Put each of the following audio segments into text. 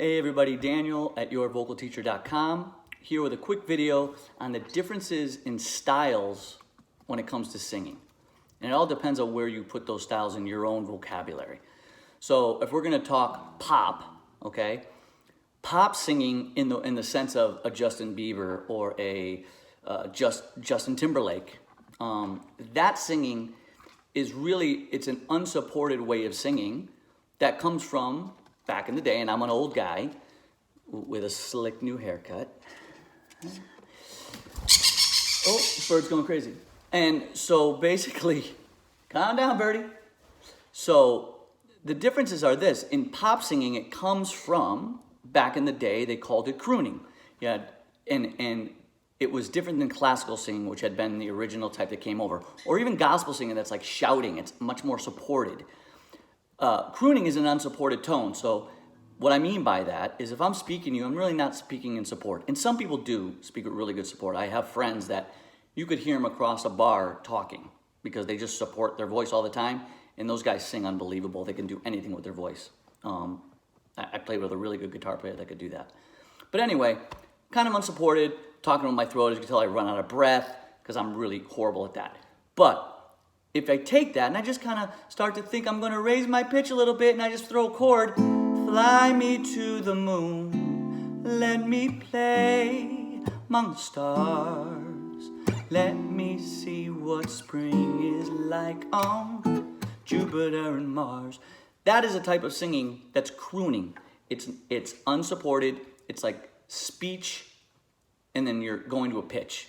Hey everybody, Daniel at yourvocalteacher.com here with a quick video on the differences in styles when it comes to singing. And it all depends on where you put those styles in your own vocabulary. So if we're going to talk pop, okay, pop singing in the sense of a Justin Bieber or a Justin Timberlake, that singing is really, it's an unsupported way of singing that comes from back in the day, and I'm an old guy with a slick new haircut. Oh, this bird's going crazy. And so basically, calm down, birdie. So the differences are this. In pop singing, it comes from, back in the day, they called it crooning. Yeah, and it was different than classical singing, which had been the original type that came over. Or even gospel singing that's like shouting. It's much more supported. Crooning is an unsupported tone. So what I mean by that is if I'm speaking to you, I'm really not speaking in support. And some people do speak with really good support. I have friends that you could hear them across a bar talking because they just support their voice all the time. And those guys sing unbelievable. They can do anything with their voice. I played with a really good guitar player that could do that. But anyway, kind of unsupported, talking with my throat. As you can tell, I run out of breath because I'm really horrible at that. But if I take that and I just kind of start to think I'm going to raise my pitch a little bit and I just throw a chord, fly me to the moon, let me play among the stars, let me see what spring is like on Jupiter and Mars. That is a type of singing that's crooning. It's unsupported. It's like speech, and then you're going to a pitch.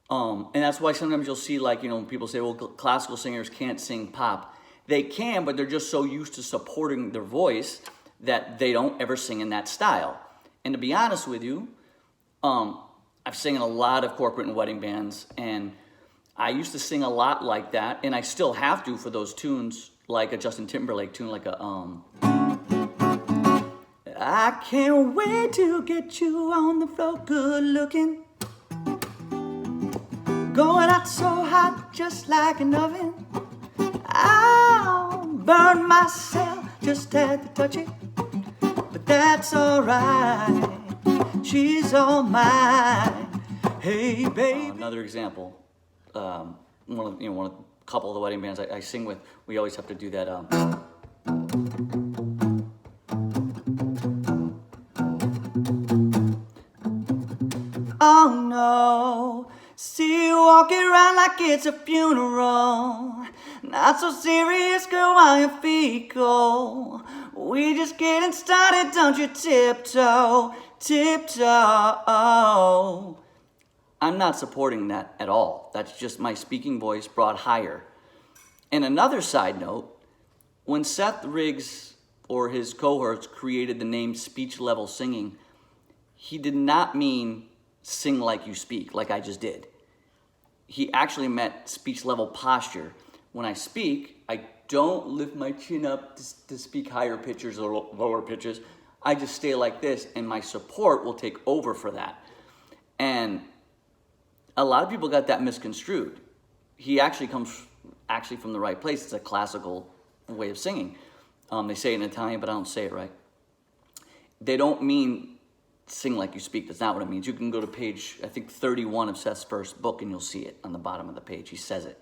And that's why sometimes you'll see, like, people say, well, classical singers can't sing pop. They can, but they're just so used to supporting their voice that they don't ever sing in that style. And to be honest with you, I've sang in a lot of corporate and wedding bands, and I used to sing a lot like that, and I still have to for those tunes, like a Justin Timberlake tune, like a, I can't wait to get you on the floor, good looking. Going out so hot, just like an oven. I'll burn myself, just had to touch it. But that's alright, she's all mine. Hey, baby. Another example, one of a couple of the wedding bands I sing with, we always have to do that. Oh no. See you walking around like it's a funeral. Not so serious, girl, while your feet go. We just getting started, don't you tiptoe, tiptoe. I'm not supporting that at all. That's just my speaking voice brought higher. And another side note, when Seth Riggs or his cohorts created the name speech level singing, he did not mean sing like you speak, like I just did. He actually meant speech level posture. When I speak, I don't lift my chin up to speak higher pitches or lower pitches. I just stay like this, and my support will take over for that. And a lot of people got that misconstrued. He actually comes from the right place. It's a classical way of singing. They say it in Italian, but I don't say it right. They don't mean sing like you speak. That's not what it means. You can go to page, I think, 31 of Seth's first book, and you'll see it on the bottom of the page. He says it.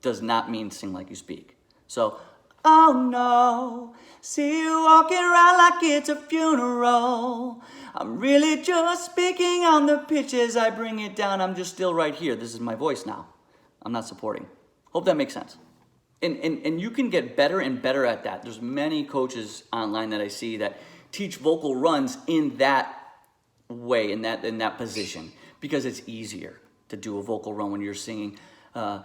Does not mean sing like you speak. So, oh no, see you walking around like it's a funeral. I'm really just speaking on the pitches. I bring it down. I'm just still right here. This is my voice now. I'm not supporting. Hope that makes sense. And you can get better and better at that. There's many coaches online that I see that teach vocal runs in that way, in that position, because it's easier to do a vocal run when you're singing. Oh,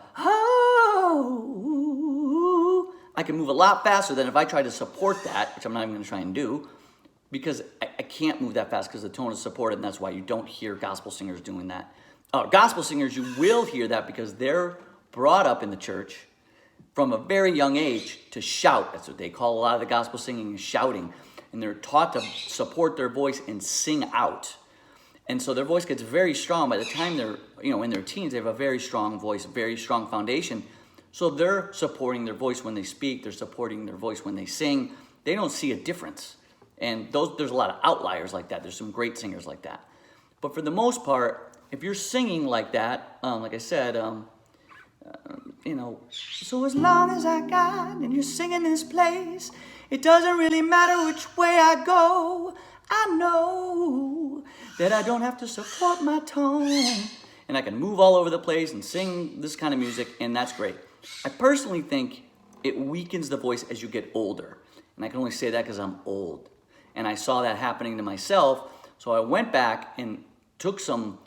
I can move a lot faster than if I try to support that, which I'm not even going to try and do, because I can't move that fast because the tone is supported, and that's why you don't hear gospel singers doing that. Gospel singers, you will hear that because they're brought up in the church from a very young age to shout. That's what they call a lot of the gospel singing, is shouting. And they're taught to support their voice and sing out. And so their voice gets very strong. By the time they're, in their teens, they have a very strong voice, a very strong foundation. So they're supporting their voice when they speak. They're supporting their voice when they sing. They don't see a difference. And there's a lot of outliers like that. There's some great singers like that. But for the most part, if you're singing like that, like I said, so as long as I got and you're singing this place, it doesn't really matter which way I go. I know that I don't have to support my tone. And I can move all over the place and sing this kind of music, and that's great. I personally think it weakens the voice as you get older. And I can only say that because I'm old. And I saw that happening to myself, so I went back and took some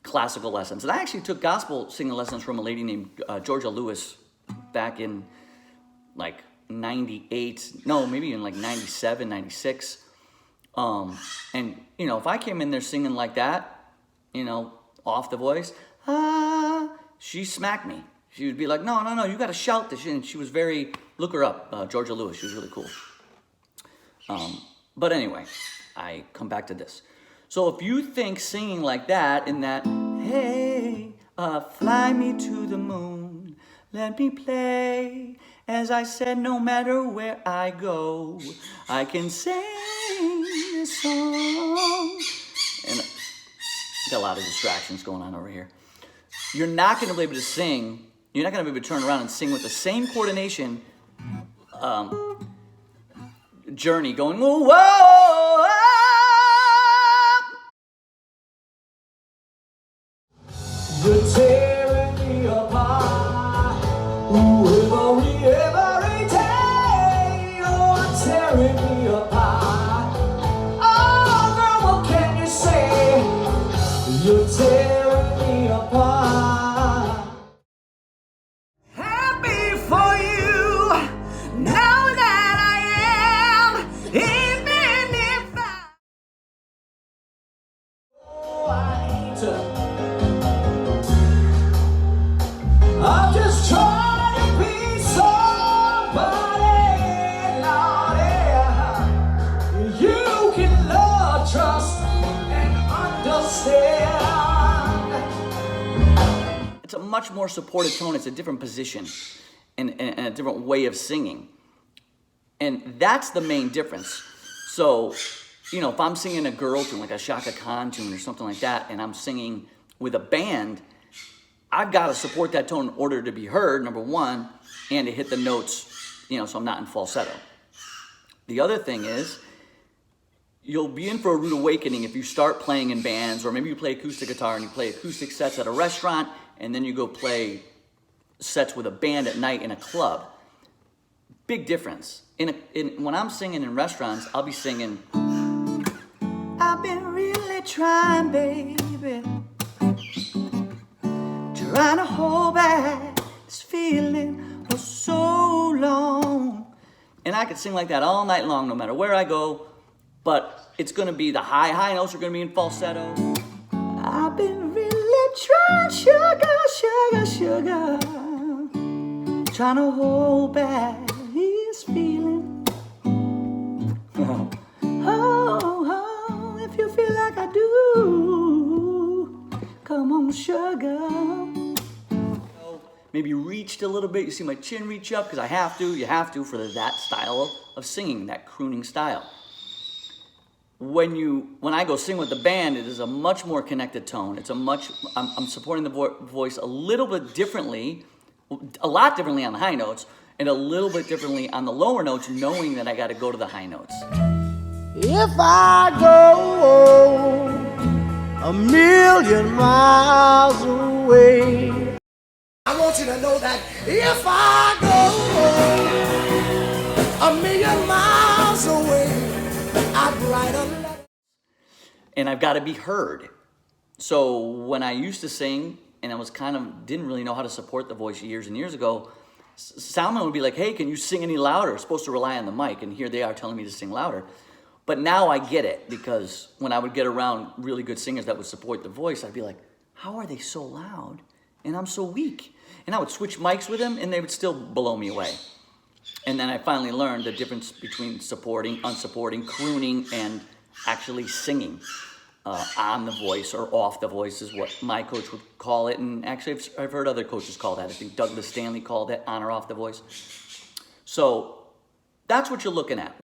classical lessons. And I actually took gospel singing lessons from a lady named Georgia Lewis back in like 98, no, maybe in like 97, 96. And, if I came in there singing like that, off the voice, she smacked me. She would be like, no, you got to shout this. And she was look her up, Georgia Lewis. She was really cool. But anyway, I come back to this. So if you think singing like that, in that, hey, fly me to the moon, let me play, as I said, no matter where I go, I can sing this song. And got a lot of distractions going on over here. You're not going to be able to sing, you're not going to be able to turn around and sing with the same coordination journey going, whoa, whoa, you're tearing me apart, every day, you're tearing me apart. Oh, girl, what can you say? You're tearing me apart. Happy for you, now that I am, even if I need to. I'm just trying to be somebody, Lord. You can love, trust, and understand. It's a much more supported tone. It's a different position and a different way of singing. And that's the main difference. So, if I'm singing a girl tune, like a Shaka Khan tune or something like that, and I'm singing with a band, I've got to support that tone in order to be heard, number one, and to hit the notes, so I'm not in falsetto. The other thing is, you'll be in for a rude awakening if you start playing in bands, or maybe you play acoustic guitar and you play acoustic sets at a restaurant, and then you go play sets with a band at night in a club. Big difference. When I'm singing in restaurants, I'll be singing, I've been really trying, baby, trying to hold back this feeling for so long. And I could sing like that all night long, no matter where I go, but it's going to be the high notes are going to be in falsetto. I've been really trying, sugar, trying to hold back this feeling. Oh, if you feel like I do, come on, sugar. Maybe reached a little bit. You see my chin reach up because you have to for that style of singing, that crooning style. When I go sing with the band, it is a much more connected tone. I'm supporting the voice a little bit differently, a lot differently on the high notes, and a little bit differently on the lower notes, knowing that I got to go to the high notes. If I go a million miles away, I want you to know that if I go a million miles away, I'd write a letter. And I've got to be heard. So when I used to sing, and I was didn't really know how to support the voice years and years ago, soundman would be like, hey, can you sing any louder? I'm supposed to rely on the mic, and here they are telling me to sing louder. But now I get it, because when I would get around really good singers that would support the voice, I'd be like, how are they so loud? And I'm so weak. And I would switch mics with them, and they would still blow me away. And then I finally learned the difference between supporting, unsupporting, crooning, and actually singing on the voice or off the voice is what my coach would call it. And actually, I've heard other coaches call that. I think Douglas Stanley called it on or off the voice. So that's what you're looking at.